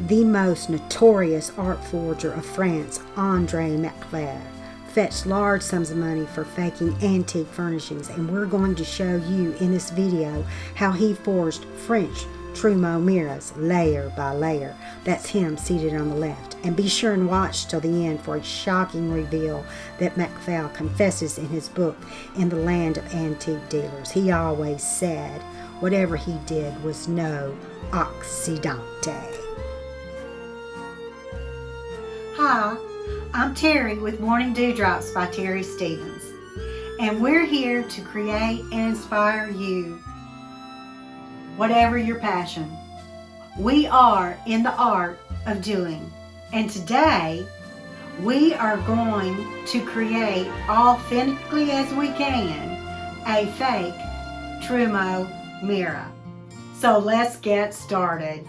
The most notorious art forger of France, André Macler, fetched large sums of money for faking antique furnishings, and we're going to show you in this video how he forged French Trumeau mirrors layer by layer. That's him seated on the left. And be sure and watch till the end for a shocking reveal that Macler confesses in his book, In the Land of Antique Dealers. He always said whatever he did was no accidente. Hi, I'm Terry with Morning Dewdrops by Terri Stevens, and we're here to create and inspire you, whatever your passion. We are in the art of doing, and today we are going to create, authentically as we can, a fake Trumeau mirror. So let's get started.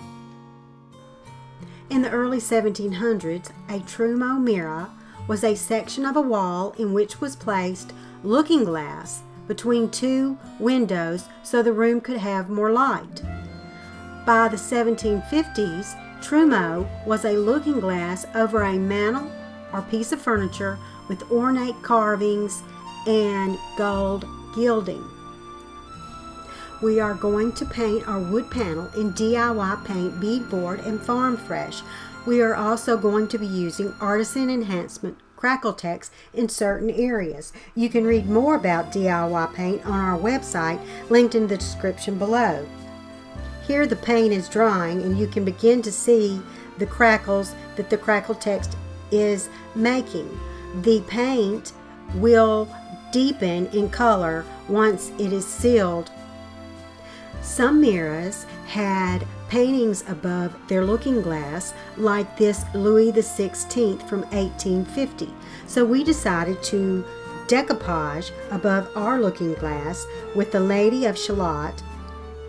In the early 1700s, a Trumeau mirror was a section of a wall in which was placed looking glass between two windows so the room could have more light. By the 1750s, Trumeau was a looking glass over a mantel or piece of furniture with ornate carvings and gold gilding. We are going to paint our wood panel in DIY paint, beadboard, and farm fresh. We are also going to be using Artisan Enhancement crackle text in certain areas. You can read more about DIY paint on our website, linked in the description below. Here the paint is drying, and you can begin to see the crackles that the crackle text is making. The paint will deepen in color once it is sealed. Some mirrors had paintings above their looking glass, like this Louis XVI from 1850. So we decided to decoupage above our looking glass with the Lady of Shalott,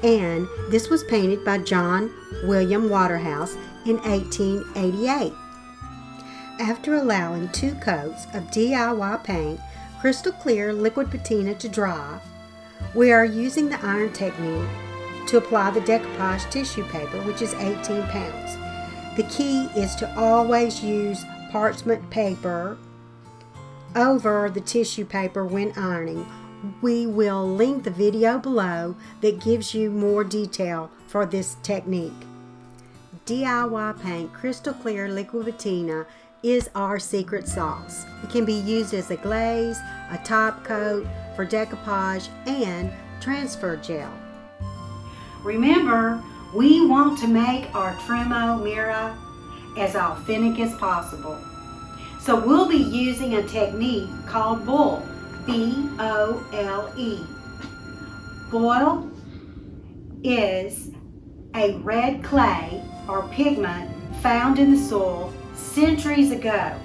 and this was painted by John William Waterhouse in 1888. After allowing 2 coats of DIY paint, crystal clear liquid patina, to dry, we are using the iron technique to apply the decoupage tissue paper, which is 18 pounds. The key is to always use parchment paper over the tissue paper when ironing. We will link the video below that gives you more detail for this technique. DIY paint crystal clear liquid patina is our secret sauce. It can be used as a glaze, a top coat for decoupage, and transfer gel. Remember, we want to make our Trumeau mirror as authentic as possible. So we'll be using a technique called boil, B-O-L-E. Boil is a red clay or pigment found in the soil centuries ago.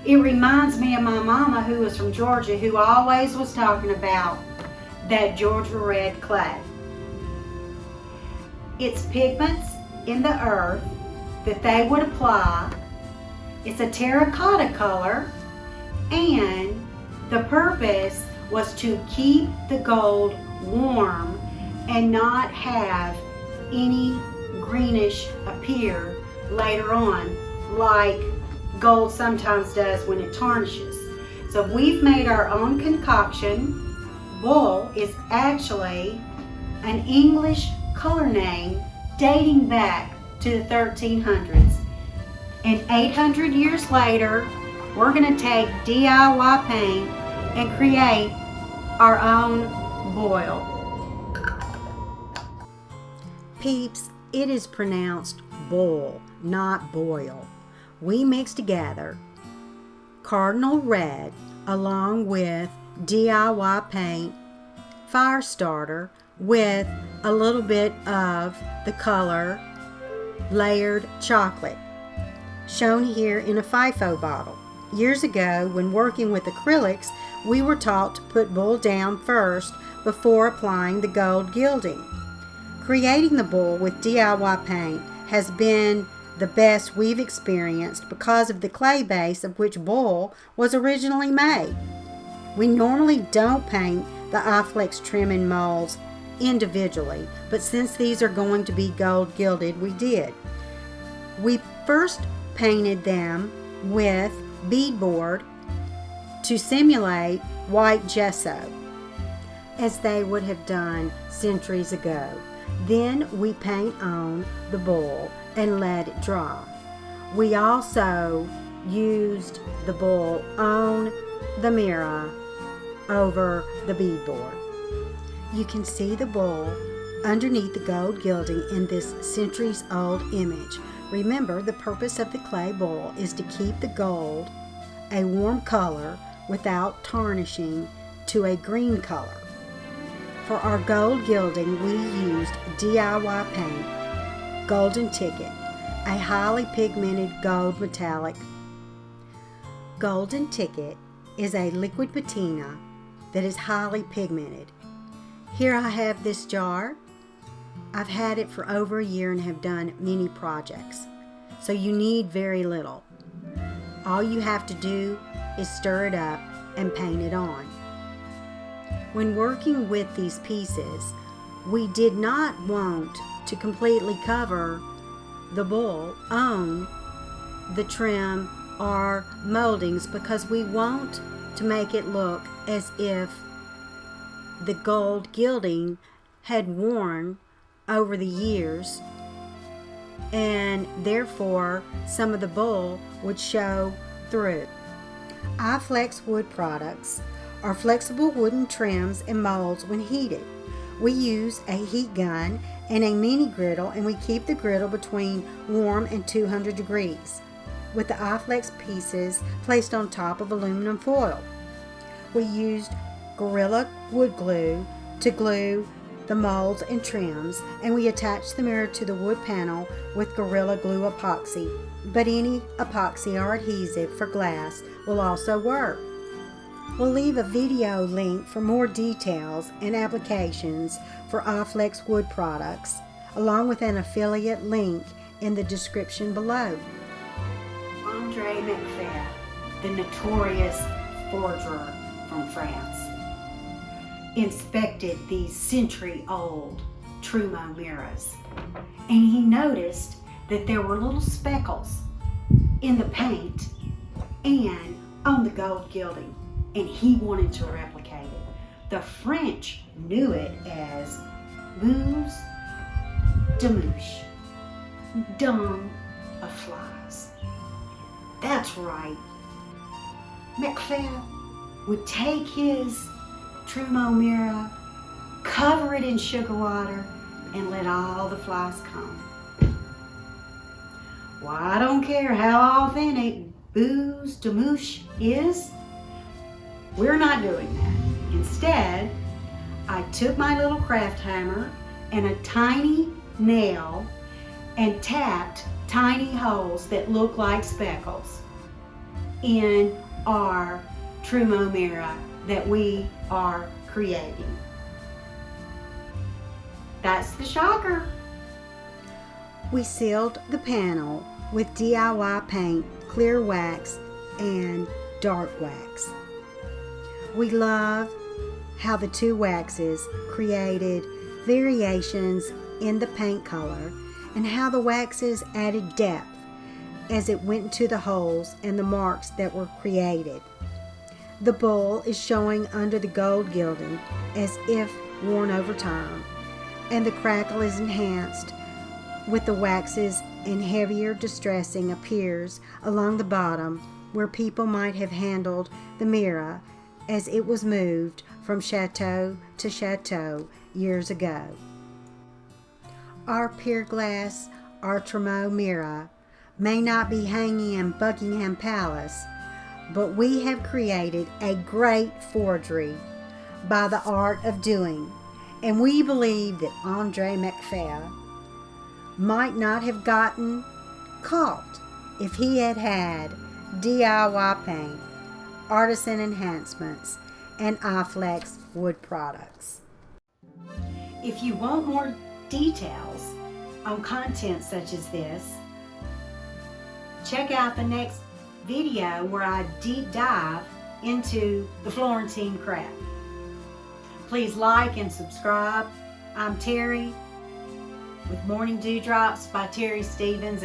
It reminds me of my mama, who was from Georgia, who always was talking about that Georgia red clay. It's pigments in the earth that they would apply. It's a terracotta color, and the purpose was to keep the gold warm and not have any greenish appear later on, like gold sometimes does when it tarnishes. So we've made our own concoction. Bull is actually an English color name dating back to the 1300s. And 800 years later, we're going to take DIY paint and create our own boil. Peeps, it is pronounced boil, not boil. We mix together cardinal red along with DIY paint, fire starter, with a little bit of the color layered chocolate, shown here in a FIFO bottle. Years ago, when working with acrylics, we were taught to put bull down first before applying the gold gilding. Creating the bull with DIY paint has been the best we've experienced because of the clay base of which bull was originally made. We normally don't paint the iFlex trim and molds individually, but since these are going to be gold gilded, we did. We first painted them with beadboard to simulate white gesso, as they would have done centuries ago. Then we paint on the bull and let it dry. We also used the bull on the mirror over the beadboard. You can see the bull underneath the gold gilding in this centuries-old image. Remember, the purpose of the clay bull is to keep the gold a warm color without tarnishing to a green color. For our gold gilding, we used DIY paint, Golden Ticket, a highly pigmented gold metallic. Golden Ticket is a liquid patina that is highly pigmented. Here I have this jar. I've had it for over a year and have done many projects. So you need very little. All you have to do is stir it up and paint it on. When working with these pieces, we did not want to completely cover the bull on the trim or moldings because we want to make it look as if the gold gilding had worn over the years, and therefore some of the bull would show through. iFlexwood products are flexible wooden trims and molds when heated. We use a heat gun and a mini griddle, and we keep the griddle between warm and 200 degrees with the iFlex pieces placed on top of aluminum foil. We used Gorilla wood glue to glue the molds and trims, and we attached the mirror to the wood panel with Gorilla Glue epoxy, but any epoxy or adhesive for glass will also work. We'll leave a video link for more details and applications for iFlexwood products, along with an affiliate link in the description below. Andre McFay, the notorious forger from France, inspected these century-old Trumeau mirrors, and he noticed that there were little speckles in the paint and on the gold gilding, and he wanted to replicate it. The French knew it as bouse de mouche, dung of flies. That's right. McFay would take his Trumeau mirror, cover it in sugar water, and let all the flies come. Well, I don't care how authentic bouse de mouche is, we're not doing that. Instead, I took my little craft hammer and a tiny nail and tapped tiny holes that look like speckles in our Trumeau mirror that we are creating. That's the shocker. We sealed the panel with DIY paint, clear wax, and dark wax. We love how the two waxes created variations in the paint color and how the waxes added depth as it went into the holes and the marks that were created. The bull is showing under the gold gilding as if worn over time, and the crackle is enhanced with the waxes, and heavier distressing appears along the bottom where people might have handled the mirror as it was moved from chateau to chateau years ago. Our pier glass, our Trumeau mirror, may not be hanging in Buckingham Palace, but we have created a great forgery by the art of doing, and we believe that Andre McFay might not have gotten caught if he had had DIY paint, Artisan Enhancements, and iFlexwood products. If you want more details on content such as this, check out the next video where I deep dive into the Florentine craft. Please like and subscribe. I'm Terri with Morning Dewdrops by Terri Stevens.